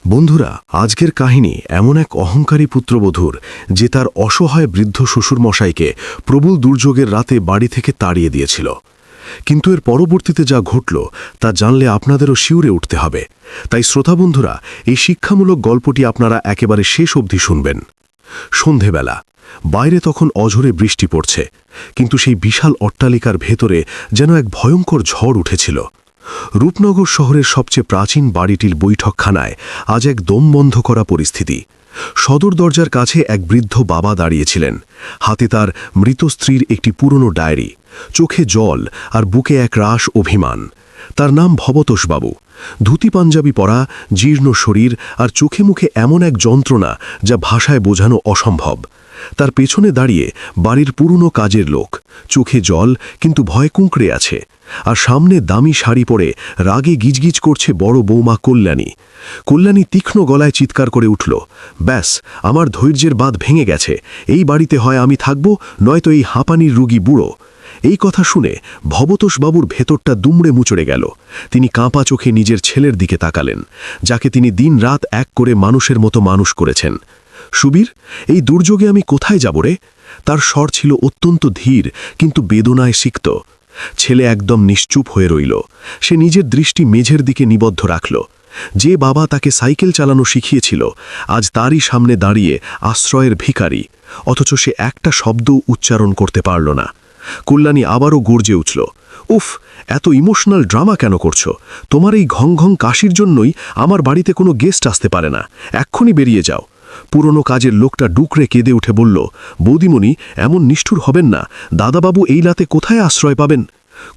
বন্ধুরা, আজকের কাহিনী এমন এক অহংকারী পুত্রবধূর যে তার অসহায় বৃদ্ধ শ্বশুরমশাইকে প্রবল দুর্যোগের রাতে বাড়ি থেকে তাড়িয়ে দিয়েছিল। কিন্তু এর পরবর্তীতে যা ঘটল তা জানলে আপনাদেরও শিউরে উঠতে হবে। তাই শ্রোতা বন্ধুরা, এই শিক্ষামূলক গল্পটি আপনারা একেবারে শেষ অবধি শুনবেন। সন্ধেবেলা বাইরে তখন অঝোরে বৃষ্টি পড়ছে, কিন্তু সেই বিশাল অট্টালিকার ভেতরে যেন এক ভয়ঙ্কর ঝড় উঠেছিল। রূপনগর শহরের সবচেয়ে প্রাচীন বাড়িটির বৈঠকখানায় আজ এক দম বন্ধ করা পরিস্থিতি। সদর দরজার কাছে এক বৃদ্ধ বাবা দাঁড়িয়েছিলেন। হাতে তার মৃত স্ত্রীর একটি পুরনো ডায়েরি, চোখে জল আর বুকে এক রাশ অভিমান। তার নাম ভবতোষবাবু। ধুতি পাঞ্জাবি পরা, জীর্ণ শরীর আর চোখে মুখে এমন এক যন্ত্রণা যা ভাষায় বোঝানো অসম্ভব। তার পেছনে দাঁড়িয়ে বাড়ির পুরনো কাজের লোক, চোখে জল কিন্তু ভয় কুঁকড়ে আছে। আর সামনে দামি শাড়ি পরে রাগে গিজগিজ করছে বড় বৌমা কল্যাণী। কল্যাণী তীক্ষ্ণ গলায় চিৎকার করে উঠল, ব্যাস, আমার ধৈর্যের বাঁধ ভেঙে গেছে। এই বাড়িতে হয় আমি থাকব, নয়তো এই হাঁপানির রুগী বুড়ো। এই কথা শুনে ভবতোষবাবুর ভেতরটা দুমড়ে মুচড়ে গেল। তিনি কাঁপা চোখে নিজের ছেলের দিকে তাকালেন, যাকে তিনি দিন রাত এক করে মানুষের মতো মানুষ করেছেন। সুবীর, এই দুর্যোগে আমি কোথায় যাব রে? তার স্বর ছিল অত্যন্ত ধীর কিন্তু বেদনায় সিক্ত। ছেলে একদম নিশ্চুপ হয়ে রইল। সে নিজের দৃষ্টি মেঝের দিকে নিবদ্ধ রাখল। যে বাবা তাকে সাইকেল চালানো শিখিয়েছিল আজ তারই সামনে দাঁড়িয়ে আশ্রয়ের ভিখারি, অথচ সে একটা শব্দ উচ্চারণ করতে পারল না। কল্যাণী আবারও গর্জে উঠল, উফ, এত ইমোশনাল ড্রামা কেন করছো? তোমার এই ঘং ঘং কাশির জন্যই আমার বাড়িতে কোনো গেস্ট আসতে পারে না। এক্ষুনি বেরিয়ে যাও। পুরনো কাজের লোকটা ডুকরে কেঁদে উঠে বলল, বৌদিমণি, এমন নিষ্ঠুর হবেন না। দাদাবাবু এই রাতে কোথায় আশ্রয় পাবেন?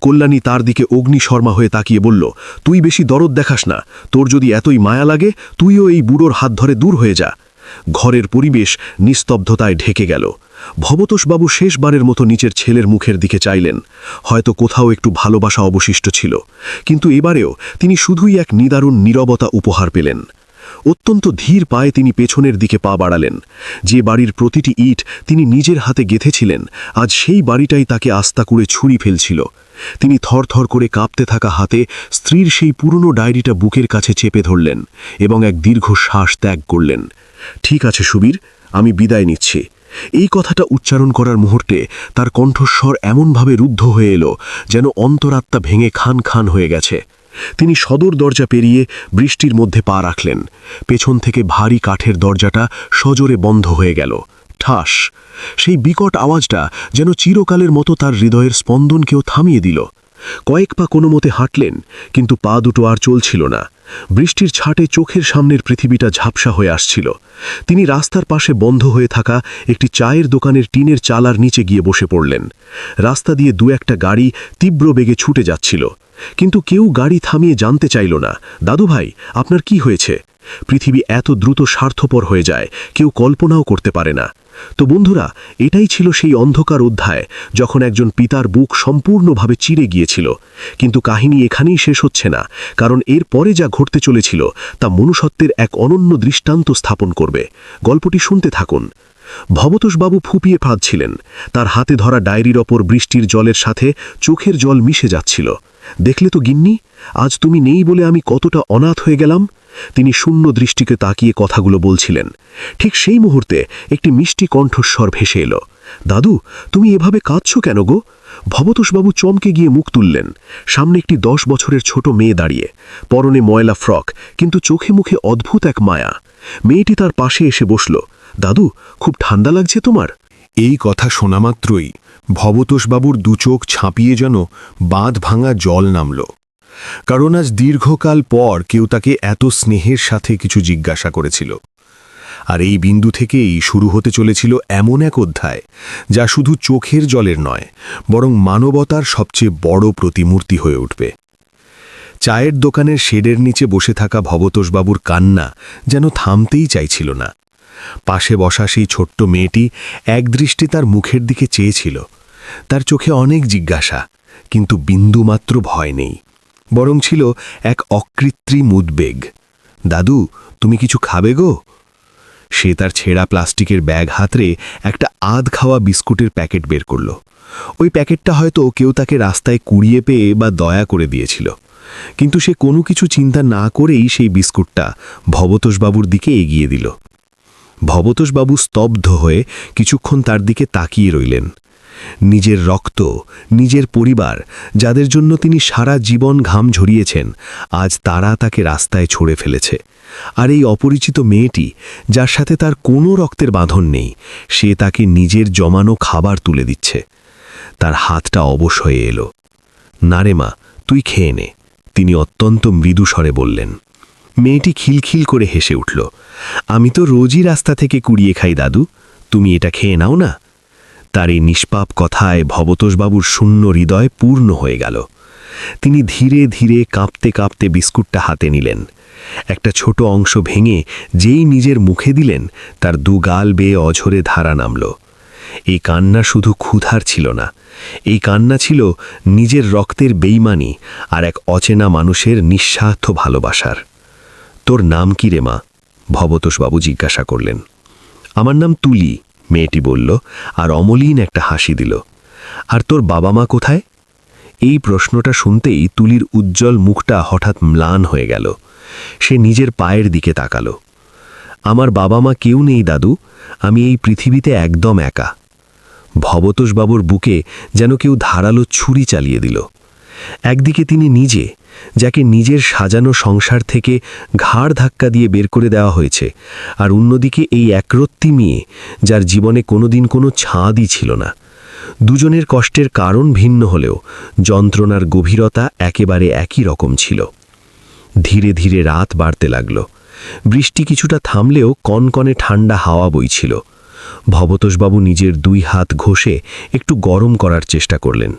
কল্যাণী তার দিকে অগ্নিশর্মা হয়ে তাকিয়ে বলল, তুই বেশি দরদ দেখাস না। তোর যদি এতই মায়া লাগে, তুইও এই বুড়োর হাত ধরে দূর হয়ে যা। ঘরের পরিবেশ নিস্তব্ধতায় ঢেকে গেল। ভবতোষবাবু শেষবারের মতো নিচের ছেলের মুখের দিকে চাইলেন। হয়তো কোথাও একটু ভালোবাসা অবশিষ্ট ছিল, কিন্তু এবারেও তিনি শুধুই এক নিদারুণ নীরবতা উপহার পেলেন। অত্যন্ত ধীর পায়ে তিনি পেছনের দিকে পা বাড়ালেন। যে বাড়ির প্রতিটি ইট তিনি নিজের হাতে গেঁথেছিলেন, আজ সেই বাড়িটাই তাকে আস্তা করে ছুরি ফেলছিল। তিনি থরথর করে কাঁপতে থাকা হাতে স্ত্রীর সেই পুরনো ডায়েরিটা বুকের কাছে চেপে ধরলেন এবং এক দীর্ঘ শ্বাস ত্যাগ করলেন। ঠিক আছে সুবীর, আমি বিদায় নিচ্ছি। এই কথাটা উচ্চারণ করার মুহূর্তে তার কণ্ঠস্বর এমনভাবে রুদ্ধ হয়ে এলো যেন অন্তরাত্মা ভেঙে খান খান হয়ে গেছে। তিনি সদর দরজা পেরিয়ে বৃষ্টির মধ্যে পা রাখলেন। পেছন থেকে ভারী কাঠের দরজাটা সজোরে বন্ধ হয়ে গেল। ঠাস! সেই বিকট আওয়াজটা যেন চিরকালের মতো তার হৃদয়ের স্পন্দনকেও থামিয়ে দিল। কয়েক পা কোনো মতে হাঁটলেন, কিন্তু পা দুটো আর চলছিল না। বৃষ্টির ছাটে চোখের সামনের পৃথিবীটা ঝাপসা হয়ে আসছিল। তিনি রাস্তার পাশে বন্ধ হয়ে থাকা একটি চায়ের দোকানের টিনের চালার নিচে গিয়ে বসে পড়লেন। রাস্তা দিয়ে দু একটা গাড়ি তীব্র বেগে ছুটে যাচ্ছিল, কিন্তু কেউ গাড়ি থামিয়ে জানতে চাইল না, দাদু ভাই, আপনার কি হয়েছে? পৃথিবী এত দ্রুত স্বার্থপর হয়ে যায়, কেউ কল্পনাও করতে পারে না। তো বন্ধুরা, এটাই ছিল সেই অন্ধকার অধ্যায় যখন একজন পিতার বুক সম্পূর্ণভাবে চিরে গিয়েছিল। কিন্তু কাহিনী এখানেই শেষ হচ্ছে না, কারণ এর পরে যা ঘটতে চলেছিল তা মনুষ্যত্বের এক অনন্য দৃষ্টান্ত স্থাপন করবে। গল্পটি শুনতে থাকুন। ভবতোষবাবু ফুপিয়ে কাঁদছিলেন। তার হাতে ধরা ডায়েরির ওপর বৃষ্টির জলের সাথে চোখের জল মিশে যাচ্ছিল। দেখলে তো গিন্নি, আজ তুমি নেই বলে আমি কতটা অনাথ হয়ে গেলাম। তিনি শূন্য দৃষ্টিকে তাকিয়ে কথাগুলো বলছিলেন। ঠিক সেই মুহূর্তে একটি মিষ্টি কণ্ঠস্বর ভেসে এলো, দাদু, তুমি এভাবে কাঁদছো কেন গো? ভবতোষবাবু চমকে গিয়ে মুখ তুললেন। সামনে একটি 10 বছরের ছোট মেয়ে দাঁড়িয়ে, পরনে ময়লা ফ্রক, কিন্তু চোখে মুখে অদ্ভুত এক মায়া। মেয়েটি তার পাশে এসে বসল। দাদু, খুব ঠান্ডা লাগছে তোমার? এই কথা শোনামাত্রই ভবতোষবাবুর দুচোখ ছাপিয়ে যেন বাঁধ ভাঙা জল নামল। কারণ আজ দীর্ঘকাল পর কেউ তাকে এত স্নেহের সাথে কিছু জিজ্ঞাসা করেছিল। আর এই বিন্দু থেকেই শুরু হতে চলেছিল এমন এক অধ্যায় যা শুধু চোখের জলের নয়, বরং মানবতার সবচেয়ে বড় প্রতিমূর্তি হয়ে উঠবে। চায়ের দোকানের শেডের নিচে বসে থাকা ভবতোষবাবুর কান্না যেন থামতেই চাইছিল না। পাশে বসা সেই ছোট্ট মেয়েটি একদৃষ্টে তার মুখের দিকে চেয়েছিল। তার চোখে অনেক জিজ্ঞাসা, কিন্তু বিন্দুমাত্র ভয় নেই, বরং ছিল এক অকৃত্রিম উদ্বেগ। দাদু, তুমি কিছু খাবে গো? সে তার ছেঁড়া প্লাস্টিকের ব্যাগ হাতড়ে একটা আধ খাওয়া বিস্কুটের প্যাকেট বের করল। ওই প্যাকেটটা হয়তো কেউ তাকে রাস্তায় কুড়িয়ে পেয়ে বা দয়া করে দিয়েছিল। কিন্তু সে কোনো কিছু চিন্তা না করেই সেই বিস্কুটটা ভবতোষবাবুর দিকে এগিয়ে দিল। ভবতোষবাবু স্তব্ধ হয়ে কিছুক্ষণ তার দিকে তাকিয়ে রইলেন। নিজের রক্ত, নিজের পরিবার, যাদের জন্য তিনি সারা জীবন ঘাম ঝরিয়েছেন, আজ তারা তাকে রাস্তায় ছড়ে ফেলেছে। আর এই অপরিচিত মেয়েটি, যার সাথে তার কোনো রক্তের বাঁধন নেই, সে তাকে নিজের জমানো খাবার তুলে দিচ্ছে। তার হাতটা অবশ হয়ে এলো। না রে মা, তুই খেয়ে নে, তিনি অত্যন্ত মৃদু স্বরে বললেন। মেয়েটি খিলখিল করে হেসে উঠল। আমি তো রোজই রাস্তা থেকে কুড়িয়ে খাই দাদু, তুমি এটা খেয়ে নাও না। তার এই নিষ্পাপ কথায় ভবতোষবাবুর শূন্য হৃদয় পূর্ণ হয়ে গেল। তিনি ধীরে ধীরে কাঁপতে কাঁপতে বিস্কুটটা হাতে নিলেন। একটা ছোট অংশ ভেঙে যেই নিজের মুখে দিলেন, তার দুগাল বেয়ে অঝরে ধারা নামল। এই কান্না শুধু ক্ষুধার ছিল না, এই কান্না ছিল নিজের রক্তের বেইমানি আর এক অচেনা মানুষের নিঃস্বার্থ ভালোবাসার। তোর নাম কি রে মা? ভবতোষবাবু জিজ্ঞাসা করলেন। আমার নাম তুলি, মেয়েটি বলল, আর অমলিন একটা হাসি দিল। আর তোর বাবা মা কোথায়? এই প্রশ্নটা শুনতেই তুলির উজ্জ্বল মুখটা হঠাৎ ম্লান হয়ে গেল। সে নিজের পায়ের দিকে তাকালো। আমার বাবা মা কেউ নেই দাদু, আমি এই পৃথিবীতে একদম একা। ভবতোষবাবুর বুকে যেন কেউ ধারালো ছুরি চালিয়ে দিল। একদিকে তিনি নিজে, যাকে নিজের সাজানো সংসার থেকে ঘাড় ধাক্কা দিয়ে বের করে দেওয়া হয়েছে, আর অন্যদিকে এই একরত্তি মেয়ে, যার জীবনে কোনোদিন কোনো ছাঁদই ছিল না। দুজনের কষ্টের কারণ ভিন্ন হলেও যন্ত্রণার গভীরতা একেবারে একই রকম ছিল। ধীরে ধীরে রাত বাড়তে লাগল। বৃষ্টি কিছুটা থামলেও কনকনে ঠান্ডা হাওয়া বইছিল। ভবতোষবাবু নিজের দুই হাত ঘষে একটু গরম করার চেষ্টা করলেন।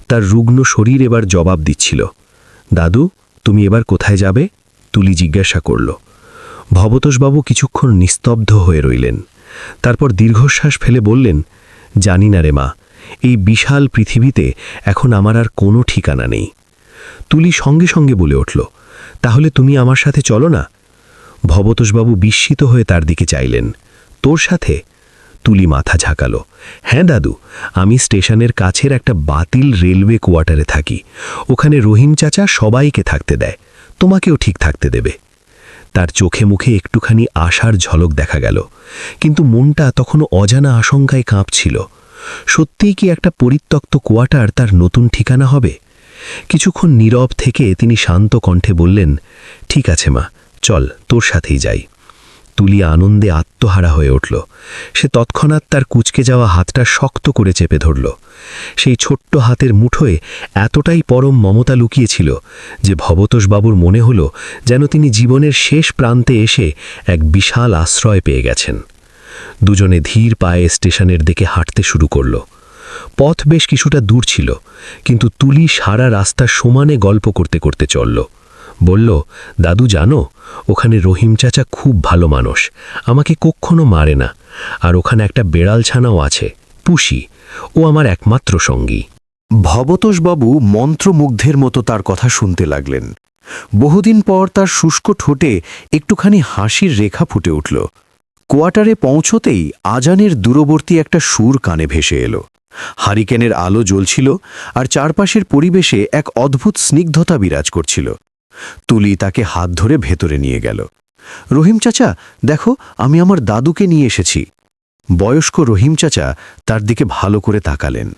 তার রুগ্ন শরীর এবার জবাব দিচ্ছিল। দাদু, তুমি এবার কোথায় যাবে? তুলি জিজ্ঞাসা করল। ভবতোষবাবু কিছুক্ষণ নিস্তব্ধ হয়ে রইলেন। তারপর দীর্ঘশ্বাস ফেলে বললেন, জানি না রে মা, এই বিশাল পৃথিবীতে এখন আমার আর কোনো ঠিকানা নেই। তুলি সঙ্গে সঙ্গে বলে উঠল, তাহলে তুমি আমার সাথে চলো না। ভবতোষবাবু বিস্মিত হয়ে তার দিকে চাইলেন। তোর সাথে? তুলি মাথা ঝাঁকালো। হ্যাঁ দাদু, আমি স্টেশনের কাছের একটা বাতিল রেলওয়ে কোয়ার্টারে থাকি। ওখানে রহিম চাচা সবাইকে থাকতে দেয়, তোমাকেও ঠিক থাকতে দেবে। তার চোখে মুখে একটুখানি আশার ঝলক দেখা গেল, কিন্তু মনটা তখনও অজানা আশঙ্কায় কাঁপছিল। সত্যিই কি একটা পরিত্যক্ত কোয়ার্টার তার নতুন ঠিকানা হবে? কিছুক্ষণ নীরব থেকে তিনি শান্ত কণ্ঠে বললেন, ঠিক আছে মা, চল, তোর সাথেই যাই। তুলি আনন্দে আত্মহারা হয়ে উঠল। সে তৎক্ষণাৎ তার কুঁচকে যাওয়া হাতটা শক্ত করে চেপে ধরল। সেই ছোট্ট হাতের মুঠোয় এতটাই পরম মমতা লুকিয়েছিল যে ভবতোষবাবুর মনে হল যেন তিনি জীবনের শেষ প্রান্তে এসে এক বিশাল আশ্রয় পেয়ে গেছেন। দুজনে ধীর পায়ে স্টেশনের দিকে হাঁটতে শুরু করল। পথ বেশ কিছুটা দূর ছিল, কিন্তু তুলি সারা রাস্তা সমানে গল্প করতে করতে চলল। বলল, দাদু জানো, ওখানে রহিম চাচা খুব ভালো মানুষ, আমাকে কখনো মারে না। আর ওখানে একটা বেড়াল ছানাও আছে, পুষি, ও আমার একমাত্র সঙ্গী। ভবতোষবাবু মন্ত্রমুগ্ধের মতো তার কথা শুনতে লাগলেন। বহুদিন পর তার শুষ্ক ঠোঁটে একটুখানি হাসির রেখা ফুটে উঠল। কোয়ার্টারে পৌঁছতেই আজানের দূরবর্তী একটা সুর কানে ভেসে এলো। হারিকেনের আলো জ্বলছিল, আর চারপাশের পরিবেশে এক অদ্ভুত স্নিগ্ধতা বিরাজ করছিল। তুলি তাকে হাত ধরে ভেতরে নিয়ে গেল। রহিম চাচা, দেখো, আমি আমার দাদুকে নিয়ে এসেছি। বয়স্ক রহিম চাচা তার দিকে ভালো করে তাকালেন।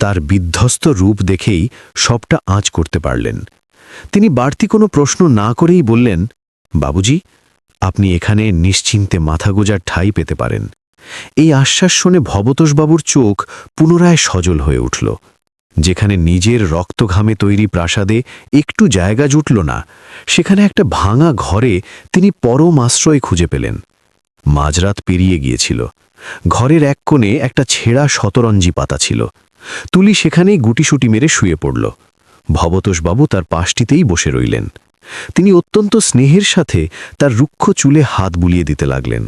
তার বিধ্বস্ত রূপ দেখেই সবটা আঁচ করতে পারলেন। তিনি বাড়তি কোনো প্রশ্ন না করেই বললেন, বাবুজি, আপনি এখানে নিশ্চিন্তে মাথা গোজার ঠাঁই পেতে পারেন। এই আশ্বাস শুনে ভবতোষবাবুর চোখ পুনরায় সজল হয়ে উঠল। যেখানে নিজের রক্তঘামে তৈরি প্রাসাদে একটু জায়গা জুটল না, সেখানে একটা ভাঙা ঘরে তিনি পরম আশ্রয় খুঁজে পেলেন। মাঝরাত পেরিয়ে গিয়েছিল। ঘরের এক কোণে একটা ছেঁড়া শতরঞ্জি পাতা ছিল। তুলি সেখানেই গুটিসুটি মেরে শুয়ে পড়ল। ভবতোষবাবু তার পাশটিতেই বসে রইলেন। তিনি অত্যন্ত স্নেহের সাথে তার রুক্ষ চুলে হাত বুলিয়ে দিতে লাগলেন।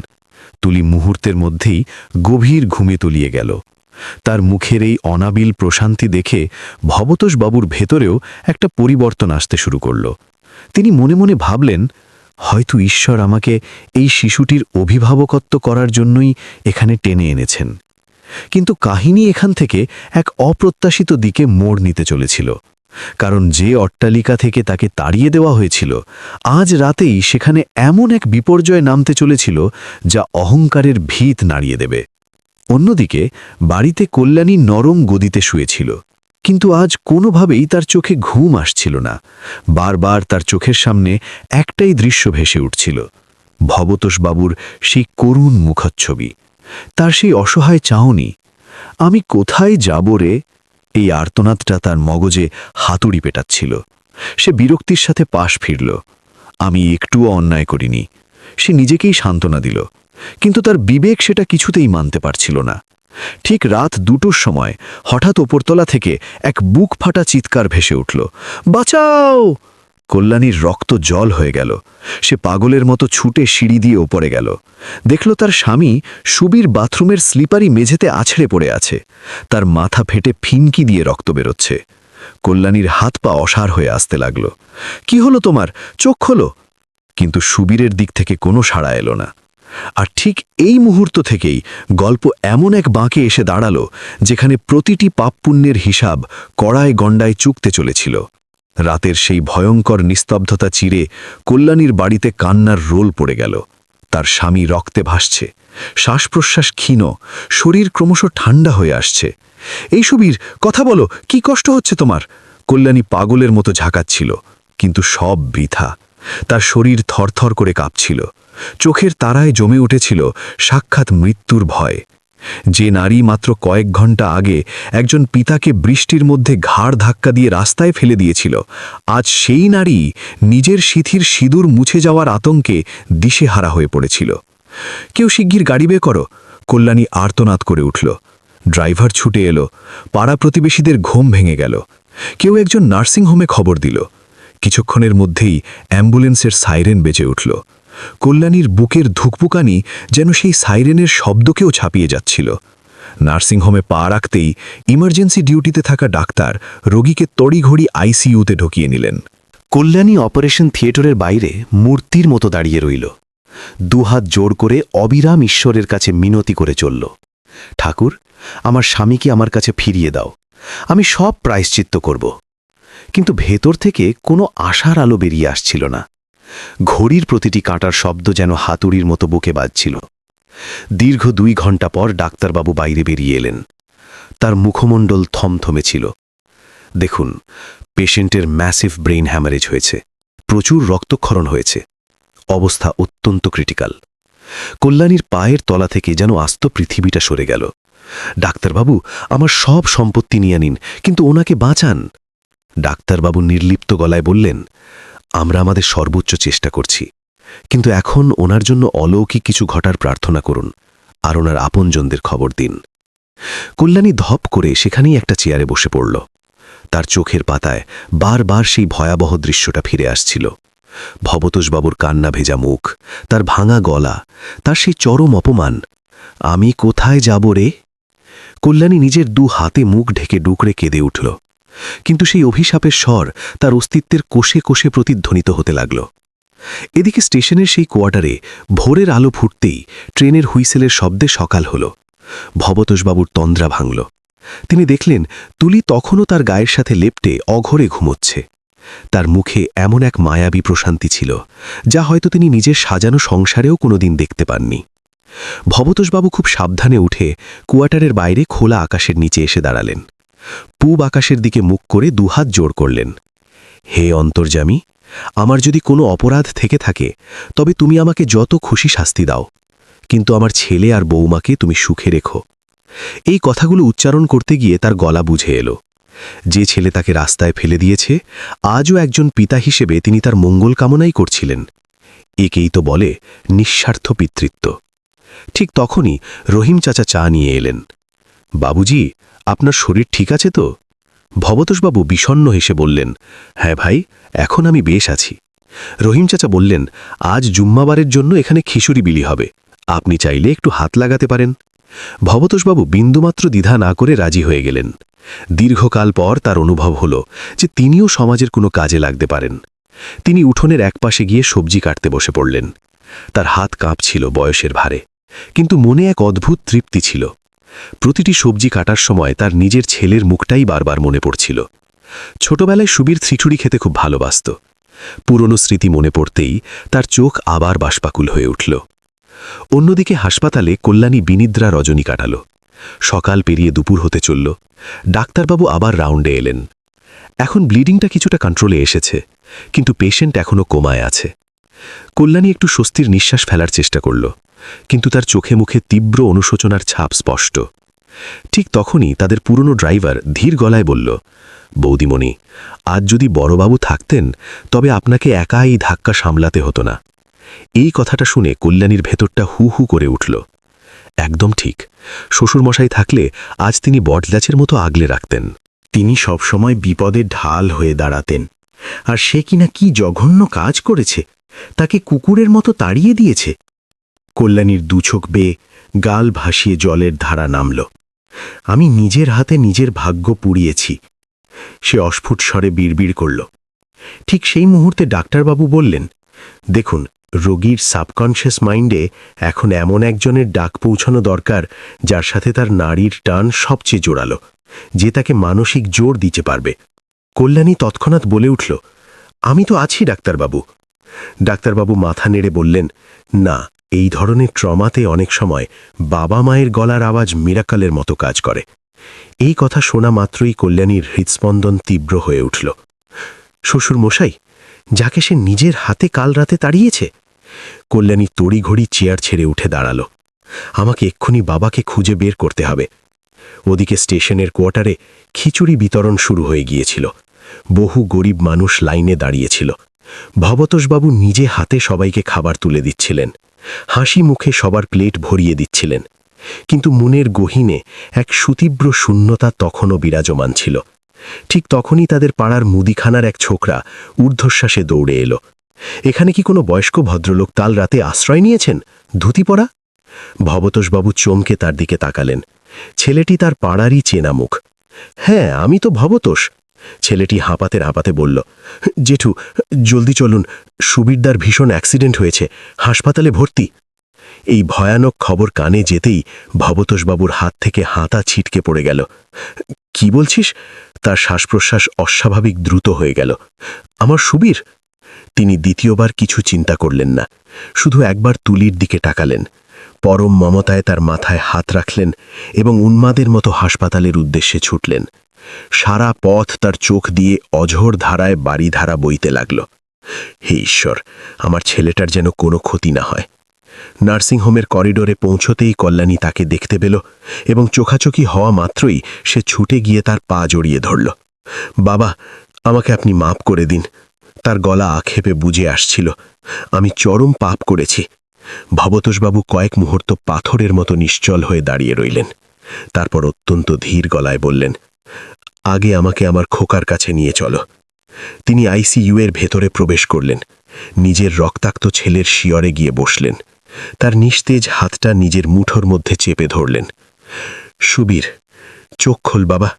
তুলি মুহূর্তের মধ্যেই গভীর ঘুমে তলিয়ে গেল। তার মুখের এই অনাবিল প্রশান্তি দেখে ভবতোষবাবুর ভেতরেও একটা পরিবর্তন আসতে শুরু করল। তিনি মনে মনে ভাবলেন, হয়তো ঈশ্বর আমাকে এই শিশুটির অভিভাবকত্ব করার জন্যই এখানে টেনে এনেছেন। কিন্তু কাহিনী এখান থেকে এক অপ্রত্যাশিত দিকে মোড় নিতে চলেছিল। কারণ যে অট্টালিকা থেকে তাকে তাড়িয়ে দেওয়া হয়েছিল আজ রাতেই সেখানে এমন এক বিপর্যয় নামতে চলেছিল যা অহংকারের ভিত নাড়িয়ে দেবে। অন্যদিকে বাড়িতে কল্যাণী নরম গদিতে শুয়েছিল, কিন্তু আজ কোনোভাবেই তার চোখে ঘুম আসছিল না। বারবার তার চোখের সামনে একটাই দৃশ্য ভেসে উঠছিল, ভবতোষবাবুর সেই করুণ মুখচ্ছবি, তার সেই অসহায় চাহনি। আমি কোথায় যাব রে? এই আর্তনাদটা তার মগজে হাতুড়ি পেটাচ্ছিল। সে বিরক্তির সাথে পাশ ফিরল। আমি একটুও অন্যায় করিনি, সে নিজেকেই সান্ত্বনা দিল, কিন্তু তার বিবেক সেটা কিছুতেই মানতে পারছিল না। ঠিক রাত 2টোর সময় হঠাৎ ওপরতলা থেকে এক বুক ফাটা চিৎকার ভেসে উঠল, বাঁচাও! কল্যাণীর রক্ত জল হয়ে গেল। সে পাগলের মতো ছুটে সিঁড়ি দিয়ে ওপরে গেল। দেখল তার স্বামী সুবীর বাথরুমের স্লিপারি মেঝেতে আছড়ে পড়ে আছে, তার মাথা ফেটে ফিনকি দিয়ে রক্ত বেরোচ্ছে। কল্যাণীর হাত পা অসাড় হয়ে আসতে লাগল। কি হলো তোমার? চোখ খোলো! কিন্তু সুবীরের দিক থেকে কোনো সাড়া এলো না। আর ঠিক এই মুহূর্ত থেকেই গল্প এমন এক বাঁকে এসে দাঁড়ালো যেখানে প্রতিটি পাপপুণ্যের হিসাব কড়ায় গণ্ডায় চুকতে চলেছিল। রাতের সেই ভয়ঙ্কর নিস্তব্ধতা চিরে কল্যাণীর বাড়িতে কান্নার রোল পড়ে গেল। তার স্বামী রক্তে ভাসছে, শ্বাস প্রশ্বাস ক্ষীণ, শরীর ক্রমশ ঠান্ডা হয়ে আসছে। এই সুবীর, কথা বলো, কি কষ্ট হচ্ছে তোমার? কল্যাণী পাগলের মতো ঝাঁকাচ্ছিল, কিন্তু সব বৃথা। তার শরীর থরথর করে কাঁপছিল, চোখের তারায় জমে উঠেছিল সাক্ষাৎ মৃত্যুর ভয়। যে নারী মাত্র কয়েক ঘন্টা আগে একজন পিতাকে বৃষ্টির মধ্যে ঘাড় ধাক্কা দিয়ে রাস্তায় ফেলে দিয়েছিল, আজ সেই নারী নিজের সিথির সিঁদুর মুছে যাওয়ার আতঙ্কে দিশেহারা হয়ে পড়েছিল। কেউ শিগগির গাড়ি বের করো! কল্যাণী আর্তনাদ করে উঠল। ড্রাইভার ছুটে এলো। পাড়া প্রতিবেশীদের ঘুম ভেঙে গেল। কেউ একজন নার্সিংহোমে খবর দিল। কিছুক্ষণের মধ্যেই অ্যাম্বুলেন্সের সাইরেন বেজে উঠল। কল্যাণীর বুকের ধুকপুকানি যেন সেই সাইরেনের শব্দকেও ছাপিয়ে যাচ্ছিল। নার্সিংহোমে পা রাখতেই ইমার্জেন্সি ডিউটিতে থাকা ডাক্তার রোগীকে তড়িঘড়ি আইসিইউতে ঢুকিয়ে নিলেন। কল্যাণী অপারেশন থিয়েটারের বাইরে মূর্তির মতো দাঁড়িয়ে রইল। দুহাত জোড় করে অবিরাম ঈশ্বরের কাছে মিনতি করে চলল, ঠাকুর, আমার স্বামীকে আমার কাছে ফিরিয়ে দাও, আমি সব প্রায়শ্চিত্ত করব। কিন্তু ভেতর থেকে কোনো আশার আলো বেরিয়ে আসছিল না। ঘড়ির প্রতিটি কাঁটার শব্দ যেন হাতুড়ির মতো বুকে বাজছিল। দীর্ঘ 2 ঘণ্টা পর ডাক্তারবাবু বাইরে বেরিয়ে এলেন। তার মুখমণ্ডল থমথমে ছিল। দেখুন, পেশেন্টের ম্যাসিভ ব্রেইন হ্যামারেজ হয়েছে, প্রচুর রক্তক্ষরণ হয়েছে, অবস্থা অত্যন্ত ক্রিটিক্যাল। কল্যাণীর পায়ের তলা থেকে যেন আস্ত পৃথিবীটা সরে গেল। ডাক্তারবাবু, আমার সব সম্পত্তি নিয়ে নিন, কিন্তু ওনাকে বাঁচান। ডাক্তারবাবু নির্লিপ্ত গলায় বললেন, আমরা আমাদের সর্বোচ্চ চেষ্টা করছি, কিন্তু এখন ওনার জন্য অলৌকিক কিছু ঘটার প্রার্থনা করুন আর ওনার আপনজনদের খবর দিন। কল্যাণী ধপ করে সেখানেই একটা চেয়ারে বসে পড়ল। তার চোখের পাতায় বারবার সেই ভয়াবহ দৃশ্যটা ফিরে আসছিল। ভবতোষবাবুর কান্না ভেজা মুখ, তার ভাঙা গলা, তার সেই চরম অপমান। আমি কোথায় যাব রে? কল্যাণী নিজের 2 হাতে মুখ ঢেকে ডুকরে কেঁদে উঠল, কিন্তু সেই অভিশাপের স্বর তার অস্তিত্বের কোষে কোষে প্রতিধ্বনিত হতে লাগল। এদিকে স্টেশনের সেই কোয়ার্টারে ভোরের আলো ফুটতেই ট্রেনের হুইসেলের শব্দে সকাল হল। ভবতোষবাবুর তন্দ্রা ভাঙল। তিনি দেখলেন তুলি তখনও তার গায়ের সাথে লেপ্টে অঘরে ঘুমোচ্ছে। তার মুখে এমন এক মায়াবী প্রশান্তি ছিল যা হয়তো তিনি নিজের সাজানো সংসারেও কোনোদিন দেখতে পাননি। ভবতোষবাবু খুব সাবধানে উঠে কোয়ার্টারের বাইরে খোলা আকাশের নিচে এসে দাঁড়ালেন। পূব আকাশের দিকে মুখ করে 2 হাত জোড় করলেন। হে অন্তর্যামী, আমার যদি কোনো অপরাধ থেকে থাকে তবে তুমি আমাকে যত খুশি শাস্তি দাও, কিন্তু আমার ছেলে আর বৌমাকে তুমি সুখে রেখো। এই কথাগুলো উচ্চারণ করতে গিয়ে তার গলা বুঝে এলো। যে ছেলে তাকে রাস্তায় ফেলে দিয়েছে, আজও একজন পিতা হিসেবে তিনি তার মঙ্গল কামনাই করছিলেন। একেই তো বলে নিঃস্বার্থ পিতৃত্ব। ঠিক তখনই রহিম চাচা চা নিয়ে এলেন। বাবুজি, আপনার শরীর ঠিক আছে তো? ভবতোষবাবু বিষণ্ণ হেসে বললেন, হ্যাঁ ভাই, এখন আমি বেশ আছি। রহিম চাচা বললেন, আজ জুম্মাবারের জন্য এখানে খিচুড়ি বিলি হবে, আপনি চাইলে একটু হাত লাগাতে পারেন। ভবতোষবাবু বিন্দুমাত্র দ্বিধা না করে রাজি হয়ে গেলেন। দীর্ঘকাল পর তার অনুভব হল যে তিনিও সমাজের কোনো কাজে লাগতে পারেন। তিনি উঠোনের একপাশে গিয়ে সবজি কাটতে বসে পড়লেন। তার হাত কাঁপছিল বয়সের ভারে, কিন্তু মনে এক অদ্ভুত তৃপ্তি ছিল। প্রতিটি সবজি কাটার সময় তার নিজের ছেলের মুখটাই বারবার মনে পড়ছিল। ছোটবেলায় সুবীর খিচুড়ি খেতে খুব ভালোবাসত। পুরনো স্মৃতি মনে পড়তেই তার চোখ আবার বাষ্পাকুল হয়ে উঠল। অন্যদিকে হাসপাতালে কল্যাণী বিনিদ্রা রজনী কাটাল। সকাল পেরিয়ে দুপুর হতে চলল। ডাক্তারবাবু আবার রাউন্ডে এলেন। এখন ব্লিডিংটা কিছুটা কন্ট্রোলে এসেছে, কিন্তু পেশেন্ট এখনও কোমায় আছে। কল্যাণী একটু স্বস্তির নিঃশ্বাস ফেলার চেষ্টা করল, কিন্তু তার চোখে মুখে তীব্র অনুশোচনার ছাপ স্পষ্ট। ঠিক তখনই তাদের পুরনো ড্রাইভার ধীর গলায় বলল, বৌদিমণি, আজ যদি বড়বাবু থাকতেন তবে আপনাকে একা এই ধাক্কা সামলাতে হতো না। এই কথাটা শুনে কল্যাণীর ভেতরটা হু হু করে উঠল। একদম ঠিক, শ্বশুরমশাই থাকলে আজ তিনি বটগাছের মতো আগলে রাখতেন। তিনি সবসময় বিপদের ঢাল হয়ে দাঁড়াতেন, আর সে কিনা কি জঘন্য কাজ করেছে, তাকে কুকুরের মতো তাড়িয়ে দিয়েছে। কল্যাণীর দুচোখ বেয়ে গাল ভাসিয়ে জলের ধারা নামল। আমি নিজের হাতে নিজের ভাগ্য পুড়িয়েছি, সে অস্ফুট স্বরে বিড়বিড় করল। ঠিক সেই মুহূর্তে ডাক্তারবাবু বললেন, দেখুন, রোগীর সাবকনশিয়াস মাইন্ডে এখন এমন একজনের ডাক পৌঁছানো দরকার যার সাথে তার নারীর টান সবচেয়ে জোরালো, যে তাকে মানসিক জোর দিতে পারবে। কল্যাণী তৎক্ষণাৎ বলে উঠল, আমি তো আছি ডাক্তারবাবু। ডাক্তারবাবু মাথা নেড়ে বললেন, না, এই ধরনের ট্রমাতে অনেক সময় বাবা মায়ের গলার আওয়াজ মিরাকলের মতো কাজ করে। এই কথা শোনা মাত্রই কল্যাণীর হৃৎস্পন্দন তীব্র হয়ে উঠল। শ্বশুর মশাই, যাকে সে নিজের হাতে কাল রাতে তাড়িয়েছে। কল্যাণী তড়িঘড়ি চেয়ার ছেড়ে উঠে দাঁড়াল। আমাকে এক্ষুনি বাবাকে খুঁজে বের করতে হবে। ওদিকে স্টেশনের কোয়ার্টারে খিচুড়ি বিতরণ শুরু হয়ে গিয়েছিল। বহু গরিব মানুষ লাইনে দাঁড়িয়েছিল। ভবতোষবাবু নিজে হাতে সবাইকে খাবার তুলে দিচ্ছিলেন, হাসি মুখে সবার প্লেট ভরিয়ে দিচ্ছিলেন। কিন্তু মনের গহীনে এক সুতীব্র শূন্যতা তখনও বিরাজমান ছিল। ঠিক তখনই তাদের পাড়ার মুদিখানার এক ছোকরা ঊর্ধ্বশ্বাসে দৌড়ে এলো। এখানে কি কোনো বয়স্ক ভদ্রলোক কাল রাতে আশ্রয় নিয়েছেন, ধুতি পরা? ভবতোষবাবু চমকে তার দিকে তাকালেন। ছেলেটি তার পাড়ারই চেনা মুখ। হ্যাঁ, আমি তো ভবতোষ। ছেলেটি হাঁপাতে হাঁপাতে বলল, জেঠু, জলদি চলুন, সুবীরদার ভীষণ অ্যাক্সিডেন্ট হয়েছে, হাসপাতালে ভর্তি। এই ভয়ানক খবর কানে যেতেই ভবতোষবাবুর হাত থেকে হাতা ছিটকে পড়ে গেল। কি বলছিস? তার শ্বাসপ্রশ্বাস অস্বাভাবিক দ্রুত হয়ে গেল। আমার সুবীর? তিনি দ্বিতীয়বার কিছু চিন্তা করলেন না, শুধু একবার তুলির দিকে তাকালেন। পরম মমতায় তার মাথায় হাত রাখলেন এবং উন্মাদের মতো হাসপাতালের উদ্দেশ্যে ছুটলেন। সারা পথ তার চোখ দিয়ে অঝোর ধারায় বাড়িধারা বইতে লাগল। হে ঈশ্বর, আমার ছেলেটার যেন কোনো ক্ষতি না হয়। নার্সিংহোমের করিডোরে পৌঁছতেই কল্যাণী তাকে দেখতে পেল এবং চোখাচোখি হওয়া মাত্রই সে ছুটে গিয়ে তার পা জড়িয়ে ধরল। বাবা, আমাকে আপনি মাপ করে দিন। তার গলা আক্ষেপে বুঝে আসছিল, আমি চরম পাপ করেছি। ভবতোষবাবু কয়েক মুহূর্ত পাথরের মতো নিশ্চল হয়ে দাঁড়িয়ে রইলেন। তারপর অত্যন্ত ধীর গলায় বললেন, আগে আমাকে আমার খোকার কাছে নিয়ে চলো। তিনি আইসিইউ এর ভেতরে প্রবেশ করলেন। নিজের রক্তাক্ত ছেলের শিয়রে গিয়ে বসলেন। তার নিস্তেজ হাতটা নিজের মুঠোর মধ্যে চেপে ধরলেন। সুবীর, চোখ খোল বাবা।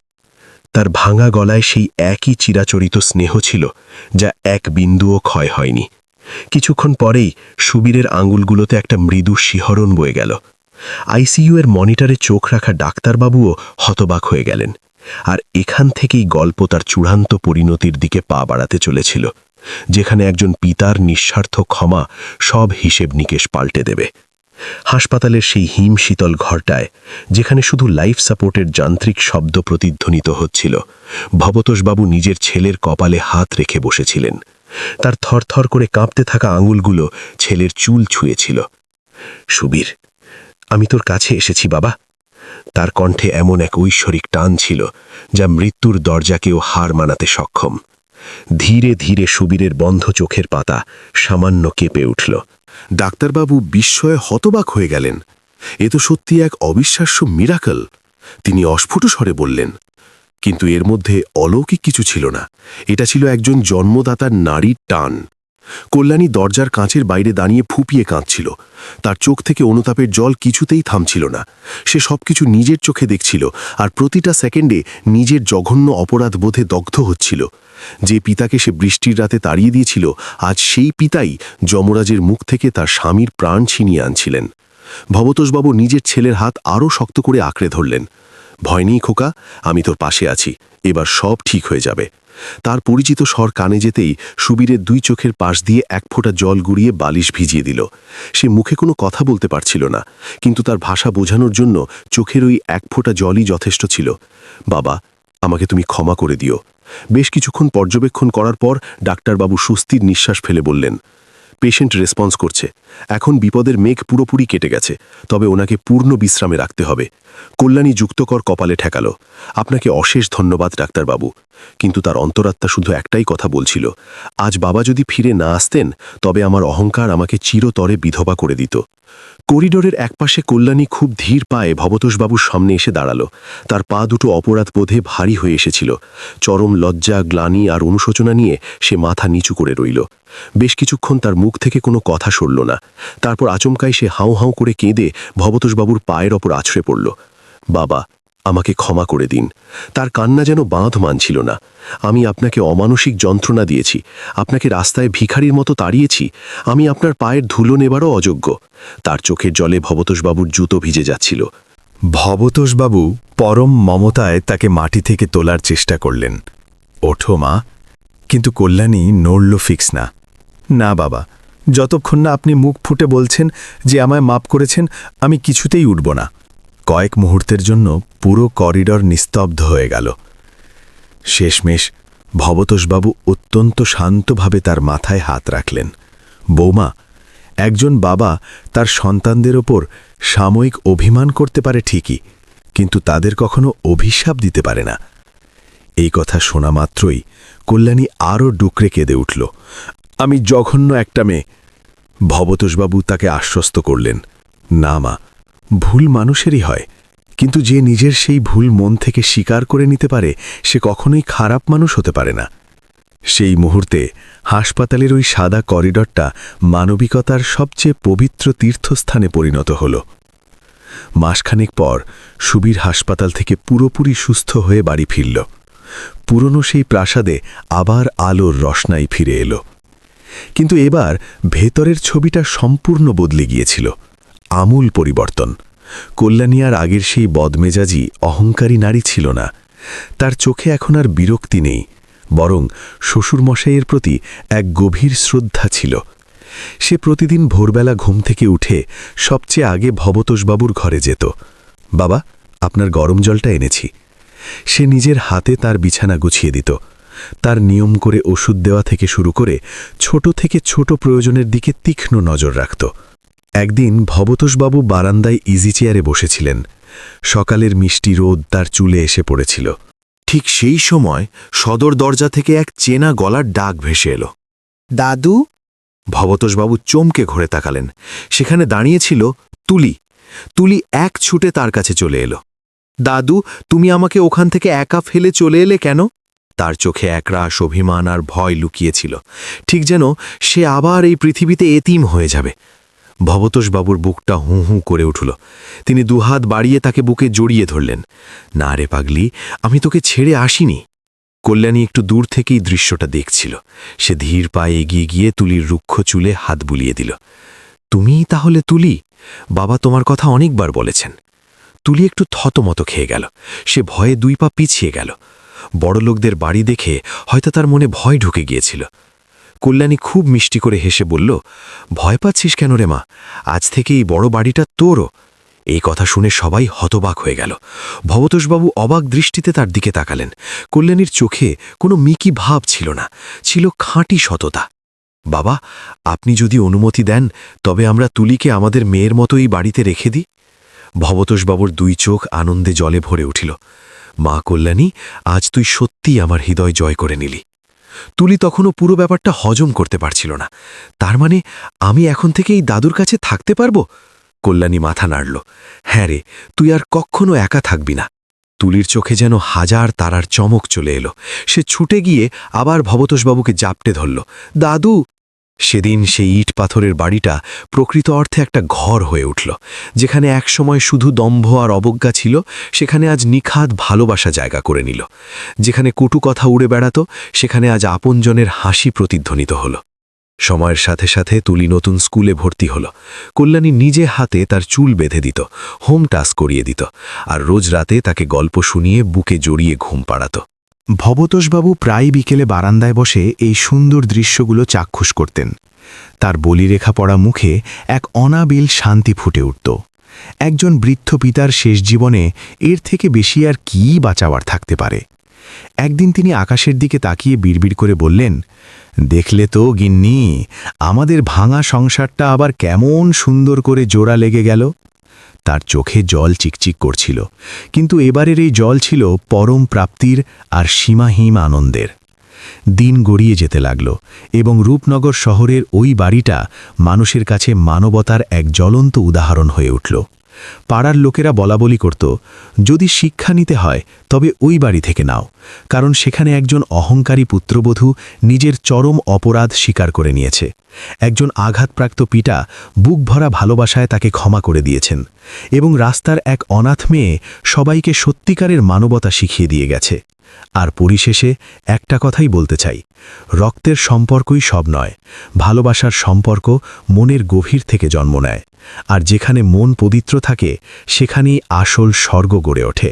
তার ভাঙা গলায় সেই একই চিরাচরিত স্নেহ ছিল, যা এক বিন্দুও ক্ষয় হয়নি। কিছুক্ষণ পরেই সুবীরের আঙুলগুলোতে একটা মৃদু শিহরণ বয়ে গেল। আইসিইউ এর মনিটরে চোখ রাখা ডাক্তারবাবুও হতবাক হয়ে গেলেন। আর এখান থেকেই গল্প তার চূড়ান্ত পরিণতির দিকে পা বাড়াতে চলেছিল, যেখানে একজন পিতার নিঃস্বার্থ ক্ষমা সব হিসেব নিকেশ পাল্টে দেবে। হাসপাতালের সেই হিম শীতল ঘরটায়, যেখানে শুধু লাইফ সাপোর্টের যান্ত্রিক শব্দ প্রতিধ্বনিত হচ্ছিল, ভবতোষবাবু নিজের ছেলের কপালে হাত রেখে বসেছিলেন। তার থরথর করে কাঁপতে থাকা আঙুলগুলো ছেলের চুল ছুঁয়েছিল। সুবীর, আমি তোর কাছে এসেছি বাবা। তার কণ্ঠে এমন এক ঐশ্বরিক টান ছিল, যা মৃত্যুর দরজাকেও হার মানাতে সক্ষম। ধীরে ধীরে সুবীরের বন্ধ চোখের পাতা সামান্য কেঁপে উঠল। ডাক্তারবাবু বিস্ময়ে হতবাক হয়ে গেলেন। এ তো সত্যি এক অবিশ্বাস্য মিরাকল। তিনি অস্ফুট স্বরে বললেন, কিন্তু এর মধ্যে অলৌকিক কিছু ছিল না। এটা ছিল একজন জন্মদাতার নারীর টান। কল্যাণী দরজার কাঁচের বাইরে দাঁড়িয়ে ফুপিয়ে কাঁদছিল। তার চোখ থেকে অনুতাপের জল কিছুতেই থামছিল না। সে সবকিছু নিজের চোখে দেখছিল, আর প্রতিটা সেকেন্ডে নিজের জঘন্য অপরাধ বোধে দগ্ধ হচ্ছিল। যে পিতাকে সে বৃষ্টির রাতে তাড়িয়ে দিয়েছিল, আজ সেই পিতাই যমরাজের মুখ থেকে তার স্বামীর প্রাণ ছিনিয়ে আনছিলেন। ভবতোষবাবু নিজের ছেলের হাত আরও শক্ত করে আঁকড়ে ধরলেন। ভয় নেই খোকা, আমি তোর পাশে আছি, এবার সব ঠিক হয়ে যাবে। তার পরিচিত স্বর কানে যেতেই সুবীরের 2 চোখের পাশ দিয়ে 1 ফোঁটা জল গুড়িয়ে বালিশ ভিজিয়ে দিল। সে মুখে কোনো কথা বলতে পারছিল না, কিন্তু তার ভাষা বোঝানোর জন্য চোখের ওই 1 ফোঁটা জলই যথেষ্ট ছিল। বাবা, আমাকে তুমি ক্ষমা করে দিও। বেশ কিছুক্ষণ পর্যবেক্ষণ করার পর ডাক্তারবাবু স্বস্তির নিঃশ্বাস ফেলে বললেন, পেশেন্ট রেসপন্স করছে, এখন বিপদের মেঘ পুরোপুরি কেটে গেছে, তবে ওনাকে পূর্ণ বিশ্রামে রাখতে হবে। কল্যাণী যুক্তকর কপালে ঠেকাল, আপনাকে অশেষ ধন্যবাদ ডাক্তারবাবু। কিন্তু তার অন্তরাত্মা শুধু একটাই কথা বলছিল, আজ বাবা যদি ফিরে না আসতেন তবে আমার অহংকার আমাকে চিরতরে বিধবা করে দিত। করিডোরের একপাশে কল্যাণী খুব ধীর পায়ে ভবতোষবাবুর সামনে এসে দাঁড়াল। তার পা দুটো অপরাধ বোধে ভারী হয়ে এসেছিল। চরম লজ্জা, গ্লানি আর অনুশোচনা নিয়ে সে মাথা নিচু করে রইল। বেশ কিছুক্ষণ তার মুখ থেকে কোনো কথা সরল না। তারপর আচমকাই সে হাউ হাউ করে কেঁদে ভবতোষবাবুর পায়ের ওপর আছড়ে পড়ল। বাবা, আমাকে ক্ষমা করে দিন। তার কান্না যেন বাঁধ মানছিল না। আমি আপনাকে অমানসিক যন্ত্রণা দিয়েছি, আপনাকে রাস্তায় ভিখারির মতো তাড়িয়েছি, আমি আপনার পায়ের ধুলো নেবারও অযোগ্য। তার চোখের জলে ভবতোষবাবুর জুতো ভিজে যাচ্ছিল। ভবতোষবাবু পরম মমতায় তাকে মাটি থেকে তোলার চেষ্টা করলেন। ওঠো মা। কিন্তু কল্যাণী নড়ল ফিক্স না। না বাবা, যতক্ষণ না আপনি মুখ ফুটে বলছেন যে আমায় মাপ করেছেন, আমি কিছুতেই উঠব না। কয়েক মুহূর্তের জন্য পুরো করিডর নিস্তব্ধ হয়ে গেল। শেষমেশ ভবতোষবাবু অত্যন্ত শান্তভাবে তার মাথায় হাত রাখলেন। বৌমা, একজন বাবা তার সন্তানদের ওপর সাময়িক অভিমান করতে পারে ঠিকই, কিন্তু তাদের কখনো অভিশাপ দিতে পারে না। এই কথা শোনা মাত্রই কল্যাণী আরও ডুকরে কেঁদে উঠল। আমি জঘন্য একটা মেয়ে। ভবতোষবাবু তাকে আশ্বস্ত করলেন, না মা, ভুল মানুষেরই হয়, কিন্তু যে নিজের সেই ভুল মন থেকে স্বীকার করে নিতে পারে সে কখনোই খারাপ মানুষ হতে পারে না। সেই মুহূর্তে হাসপাতালের ওই সাদা করিডরটা মানবিকতার সবচেয়ে পবিত্র তীর্থস্থানে পরিণত হল। মাসখানেক পর সুবীর হাসপাতাল থেকে পুরোপুরি সুস্থ হয়ে বাড়ি ফিরল। পুরনো সেই প্রাসাদে আবার আলোর রসনাই ফিরে এলো। কিন্তু এবার ভেতরের ছবিটা সম্পূর্ণ বদলে গিয়েছিল। আমূল পরিবর্তন। কল্যাণী আর আগের সেই বদমেজাজি অহংকারী নারী ছিল না। তার চোখে এখন আর বিরক্তি নেই, বরং শ্বশুরমশাইয়ের প্রতি এক গভীর শ্রদ্ধা ছিল। সে প্রতিদিন ভোরবেলা ঘুম থেকে উঠে সবচেয়ে আগে ভবতোষবাবুর ঘরে যেত। বাবা, আপনার গরম জলটা এনেছি। সে নিজের হাতে তার বিছানা গুছিয়ে দিত। তার নিয়ম করে ওষুধ দেওয়া থেকে শুরু করে ছোট থেকে ছোট প্রয়োজনের দিকে তীক্ষ্ণ নজর রাখত। একদিন ভবতোষবাবু বারান্দায় ইজি চেয়ারে বসেছিলেন। সকালের মিষ্টি রোদ তার চুলে এসে পড়েছিল। ঠিক সেই সময় সদর দরজা থেকে এক চেনা গলার ডাক ভেসে এলো। দাদু? ভবতোষবাবু চমকে ঘুরে তাকালেন। সেখানে দাঁড়িয়েছিল তুলি। তুলি এক ছুটে তার কাছে চলে এলো। দাদু, তুমি আমাকে ওখান থেকে একা ফেলে চলে এলে কেন? তার চোখে একরাশ অভিমান আর ভয় লুকিয়েছিল, ঠিক যেন সে আবার এই পৃথিবীতে এতিম হয়ে যাবে। ভবতোষবাবুর বুকটা হুঁ হুঁ করে উঠল। তিনি দুহাত বাড়িয়ে তাকে বুকে জড়িয়ে ধরলেন। না রে পাগলি, আমি তোকে ছেড়ে আসিনি। কল্যাণী একটু দূর থেকেই দৃশ্যটা দেখছিল। সে ধীর পায়ে এগিয়ে গিয়ে তুলির রুক্ষ চুলে হাত বুলিয়ে দিল। তুমিই তাহলে তুলি? বাবা তোমার কথা অনেকবার বলেছেন। তুলি একটু থতমত খেয়ে গেল। সে ভয়ে 2 পা পিছিয়ে গেল। বড়লোকদের বাড়ি দেখে হয়তো তার মনে ভয় ঢুকে গিয়েছিল। কল্যাণী খুব মিষ্টি করে হেসে বলল, ভয় পাচ্ছিস কেন রে মা? আজ থেকে এই বড় বাড়িটা তোরও। এই কথা শুনে সবাই হতবাক হয়ে গেল। ভবতোষবাবু অবাক দৃষ্টিতে তার দিকে তাকালেন। কল্যাণীর চোখে কোনো মিকি ভাব ছিল না, ছিল খাঁটি সততা। বাবা, আপনি যদি অনুমতি দেন তবে আমরা তুলিকে আমাদের মেয়ের মতো এই বাড়িতে রেখে দিই। ভবতোষবাবুর 2 চোখ আনন্দে জলে ভরে উঠিল। মা কল্যাণী, আজ তুই সত্যিই আমার হৃদয় জয় করে নিলি। তুলি তখনও পুরো ব্যাপারটা হজম করতে পারছিল না। তার মানে আমি এখন থেকে এই দাদুর কাছে থাকতে পারবো? কল্যাণী মাথা নাড়ল। হ্যাঁ রে, তুই আর কখনো একা থাকবি না। তুলির চোখে যেন হাজার তারার চমক চলে এলো। সে ছুটে গিয়ে আবার ভবতোষবাবুকে জাপটে ধরল। দাদু! সেদিন সেই ইট পাথরের বাড়িটা প্রকৃত অর্থে একটা ঘর হয়ে উঠল। যেখানে একসময় শুধু দম্ভ আর অবজ্ঞা ছিল, সেখানে আজ নিখাদ ভালোবাসা জায়গা করে নিল। যেখানে কটু কথা উড়ে বেড়াত, সেখানে আজ আপনজনের হাসি প্রতিধ্বনিত হল। সময়ের সাথে সাথে তুলি নতুন স্কুলে ভর্তি হল। কল্যাণী নিজে হাতে তার চুল বেঁধে দিত, হোম টাস্ক করিয়ে দিত, আর রোজ রাতে তাকে গল্প শুনিয়ে বুকে জড়িয়ে ঘুম পাড়াত। ভবতোষবাবু প্রায় বিকেলে বারান্দায় বসে এই সুন্দর দৃশ্যগুলো চাক্ষুষ করতেন। তার বলিরেখা পড়া মুখে এক অনাবিল শান্তি ফুটে উঠত। একজন বৃদ্ধ পিতার শেষ জীবনে এর থেকে বেশি আর কী বাঁচাবার থাকতে পারে। একদিন তিনি আকাশের দিকে তাকিয়ে বিড়বিড় করে বললেন, দেখলে তো গিন্নি, আমাদের ভাঙা সংসারটা আবার কেমন সুন্দর করে জোড়া লেগে গেল। তার চোখে জল চিকচিক করছিল, কিন্তু এবারের এই জল ছিল পরম প্রাপ্তির আর সীমাহীন আনন্দের। দিন গড়িয়ে যেতে লাগল এবং রূপনগর শহরের ওই বাড়িটা মানুষের কাছে মানবতার এক জ্বলন্ত উদাহরণ হয়ে উঠল। পাড়ার লোকেরা বলাবলি করত, যদি শিক্ষা নিতে হয় তবে ওই বাড়ি থেকে নাও, কারণ সেখানে একজন অহংকারী পুত্রবধূ নিজের চরম অপরাধ স্বীকার করে নিয়েছে। একজন আঘাতপ্রাপ্ত পিতা বুক ভরা ভালোবাসায় তাকে ক্ষমা করে দিয়েছেন এবং রাস্তার এক অনাথ মেয়ে সবাইকে সত্যিকারের মানবতা শিখিয়ে দিয়ে গেছে। আর পরিশেষে একটা কথাই বলতে চাই, রক্তের সম্পর্কই সব নয়, ভালোবাসার সম্পর্ক মনের গভীর থেকে জন্ম নেয়, আর যেখানে মন পবিত্র থাকে সেখানেই আসল স্বর্গ গড়ে ওঠে।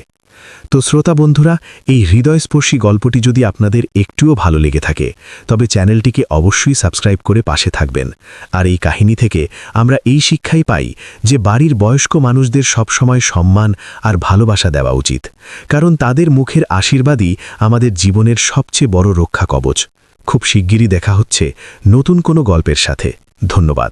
তো শ্রোতা বন্ধুরা, এই হৃদয়স্পর্শী গল্পটি যদি আপনাদের একটুও ভালো লেগে থাকে তবে চ্যানেলটিকে অবশ্যই সাবস্ক্রাইব করে পাশে থাকবেন। আর এই কাহিনী থেকে আমরা এই শিক্ষাই পাই যে বাড়ির বয়স্ক মানুষদের সবসময় সম্মান আর ভালোবাসা দেওয়া উচিত, কারণ তাদের মুখের আশীর্বাদই আমাদের জীবনের সবচেয়ে বড় রক্ষা কবচ। খুব শিগগিরই দেখা হচ্ছে নতুন কোনো গল্পের সাথে। ধন্যবাদ।